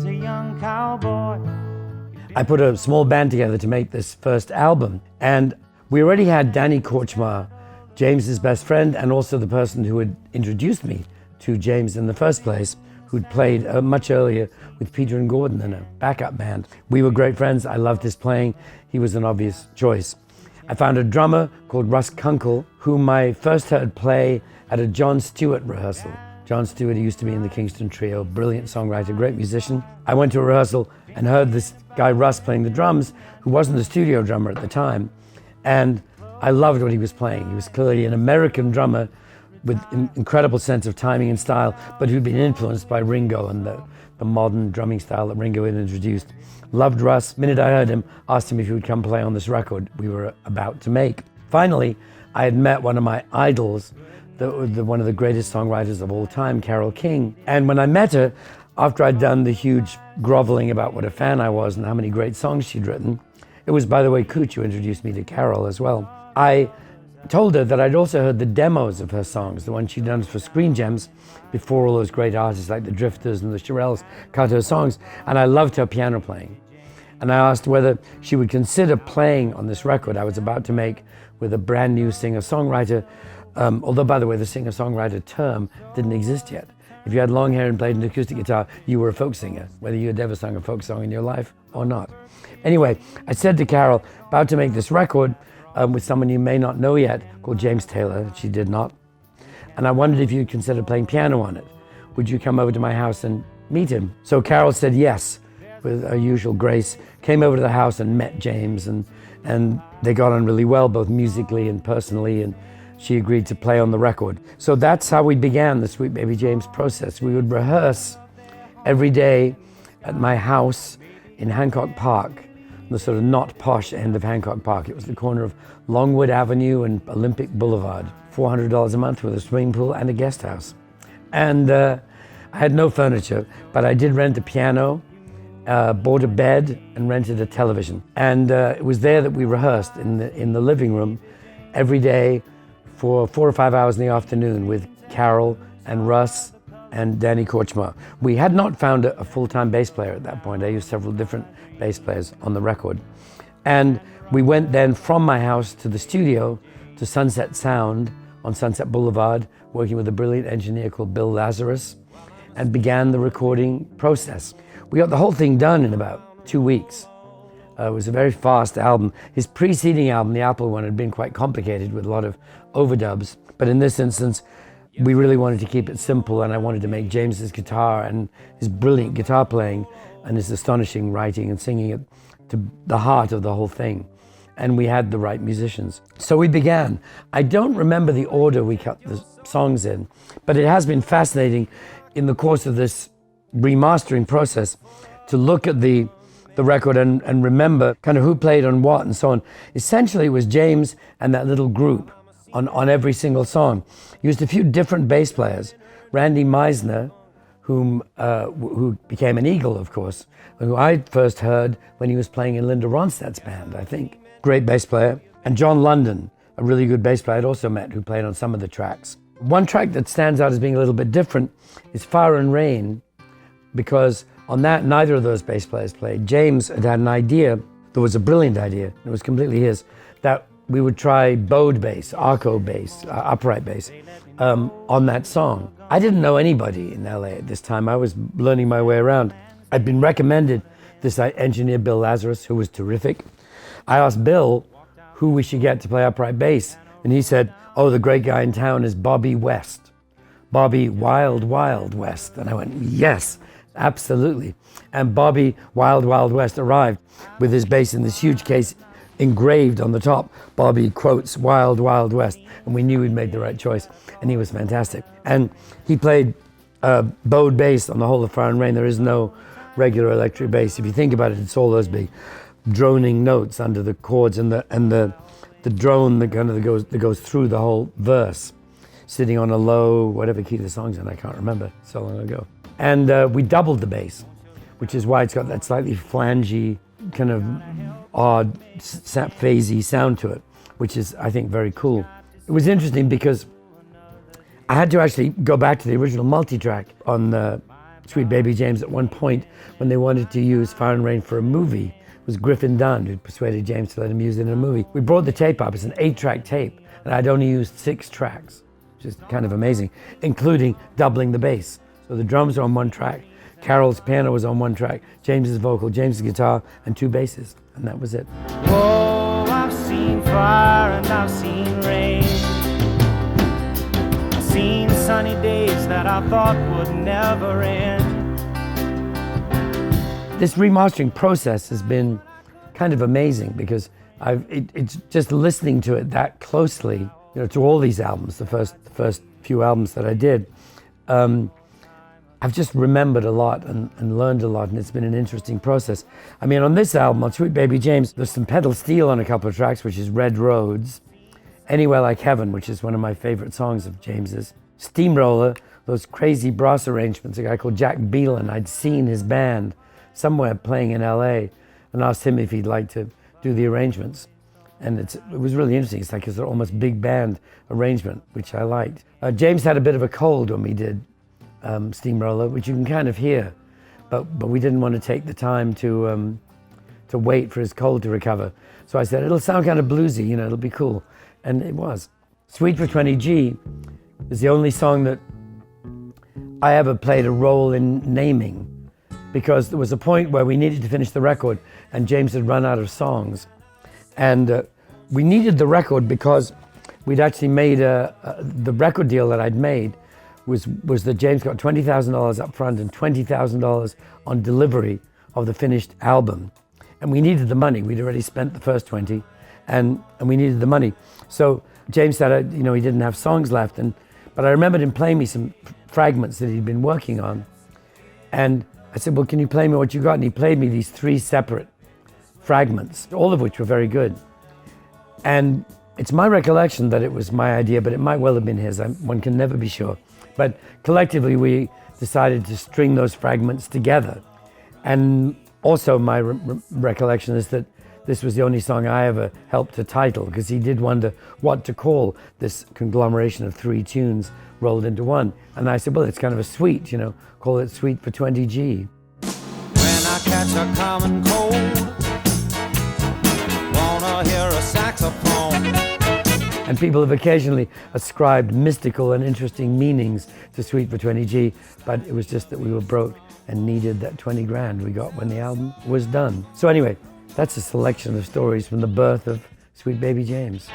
was a young cowboy. I put a small band together to make this first album, and we already had Danny Korchmar, James's best friend, and also the person who had introduced me to James in the first place, who'd played much earlier with Peter and Gordon in a backup band. We were great friends. I loved his playing. He was an obvious choice. I found a drummer called Russ Kunkel, whom I first heard play at a John Stewart rehearsal. John Stewart, who used to be in the Kingston Trio, brilliant songwriter, great musician. I went to a rehearsal and heard this guy Russ playing the drums, who wasn't the studio drummer at the time, and I loved what he was playing. He was clearly an American drummer with an incredible sense of timing and style, but who'd been influenced by Ringo and the modern drumming style that Ringo had introduced. Loved Russ. The minute I heard him, asked him if he would come play on this record we were about to make. Finally, I had met one of my idols, one of the greatest songwriters of all time, Carole King. And when I met her, after I'd done the huge groveling about what a fan I was and how many great songs she'd written, it was, by the way, Cooch who introduced me to Carole as well. I told her that I'd also heard the demos of her songs, the ones she'd done for Screen Gems, before all those great artists like the Drifters and the Shirelles cut her songs, and I loved her piano playing. And I asked whether she would consider playing on this record I was about to make with a brand new singer-songwriter, although, by the way, the singer-songwriter term didn't exist yet. If you had long hair and played an acoustic guitar, you were a folk singer, whether you had ever sung a folk song in your life or not. Anyway, I said to Carole, about to make this record with someone you may not know yet, called James Taylor. She did not. And I wondered if you'd consider playing piano on it. Would you come over to my house and meet him? So Carole said yes, with her usual grace, came over to the house and met James, and they got on really well, both musically and personally, and she agreed to play on the record. So that's how we began the Sweet Baby James process. We would rehearse every day at my house in Hancock Park, the sort of not posh end of Hancock Park. It was the corner of Longwood Avenue and Olympic Boulevard. $400 a month with a swimming pool and a guest house. And I had no furniture, but I did rent a piano, bought a bed, and rented a television. And it was there that we rehearsed in the living room every day for 4 or 5 hours in the afternoon with Carole and Russ and Danny Korchmar. We had not found a full-time bass player at that point. I used several different bass players on the record. And we went then from my house to the studio to Sunset Sound on Sunset Boulevard, working with a brilliant engineer called Bill Lazarus, and began the recording process. We got the whole thing done in about 2 weeks. It was a very fast album. His preceding album, the Apple one, had been quite complicated with a lot of overdubs. But in this instance, we really wanted to keep it simple, and I wanted to make James's guitar and his brilliant guitar playing and his astonishing writing and singing it to the heart of the whole thing. And we had the right musicians. So we began. I don't remember the order we cut the songs in, but it has been fascinating in the course of this remastering process to look at the record and remember kind of who played on what and so on. Essentially, it was James and that little group on every single song. Used a few different bass players. Randy Meisner, who became an Eagle, of course, who I first heard when he was playing in Linda Ronstadt's band, I think. Great bass player. And John London, a really good bass player I'd also met, who played on some of the tracks. One track that stands out as being a little bit different is Fire and Rain, because on that, neither of those bass players played. James had an idea, there was a brilliant idea, and it was completely his, that we would try bowed bass, arco bass, upright bass, on that song. I didn't know anybody in LA at this time. I was learning my way around. I'd been recommended this engineer, Bill Lazarus, who was terrific. I asked Bill who we should get to play upright bass, and he said, oh, the great guy in town is Bobby West. Bobby Wild Wild West. And I went, yes, absolutely. And Bobby Wild Wild West arrived with his bass in this huge case engraved on the top. Bobby quotes Wild Wild West, and we knew we'd made the right choice, and he was fantastic. And he played bowed bass on the whole of Fire and Rain. There is no regular electric bass. If you think about it, it's all those big droning notes under the chords and the drone that kind of goes through the whole verse, sitting on a low, whatever key the song's in, I can't remember, so long ago. And we doubled the bass, which is why it's got that slightly flangey, kind of odd, phasey sound to it, which is, I think, very cool. It was interesting because I had to actually go back to the original multi-track on the Sweet Baby James at one point when they wanted to use Fire and Rain for a movie. It was Griffin Dunn who persuaded James to let him use it in a movie. We brought the tape up. It's an 8-track tape, and I'd only used 6 tracks, which is kind of amazing, including doubling the bass. So the drums are on one track, Carol's piano was on one track, James's vocal, James's guitar, and 2 basses, and that was it. Whoa, I've seen fire and I've seen rain. I've seen sunny days that I thought would never end. This remastering process has been kind of amazing because it's just listening to it that closely, you know, to all these albums, the first few albums that I did. I've just remembered a lot and learned a lot, and it's been an interesting process. I mean, on this album, on Sweet Baby James, there's some pedal steel on a couple of tracks, which is Red Roads, Anywhere Like Heaven, which is one of my favorite songs of James's, Steamroller, those crazy brass arrangements, a guy called Jack Beelan. I'd seen his band somewhere playing in LA and asked him if he'd like to do the arrangements. And it was really interesting. It's like it's an almost big band arrangement, which I liked. James had a bit of a cold when we did Steamroller, which you can kind of hear, but we didn't want to take the time to wait for his cold to recover. So I said, it'll sound kind of bluesy, you know, it'll be cool. And it was. Suite for 20G is the only song that I ever played a role in naming, because there was a point where we needed to finish the record and James had run out of songs. And we needed the record because we'd actually made the record deal that I'd made was that James got $20,000 up front and $20,000 on delivery of the finished album. And we needed the money. We'd already spent the first 20 and we needed the money. So James said, you know, he didn't have songs left. But I remembered him playing me some fragments that he'd been working on. And I said, well, can you play me what you got? And he played me these 3 separate fragments, all of which were very good. And it's my recollection that it was my idea, but it might well have been his. One can never be sure. But collectively, we decided to string those fragments together. And also my recollection is that this was the only song I ever helped to title, because he did wonder what to call this conglomeration of 3 tunes rolled into one. And I said, well, it's kind of a suite, you know, call it Suite for 20G. When I catch a common cold, wanna hear a saxophone. And people have occasionally ascribed mystical and interesting meanings to Suite for 20G, but it was just that we were broke and needed that 20 grand we got when the album was done. So anyway, that's a selection of stories from the birth of Sweet Baby James.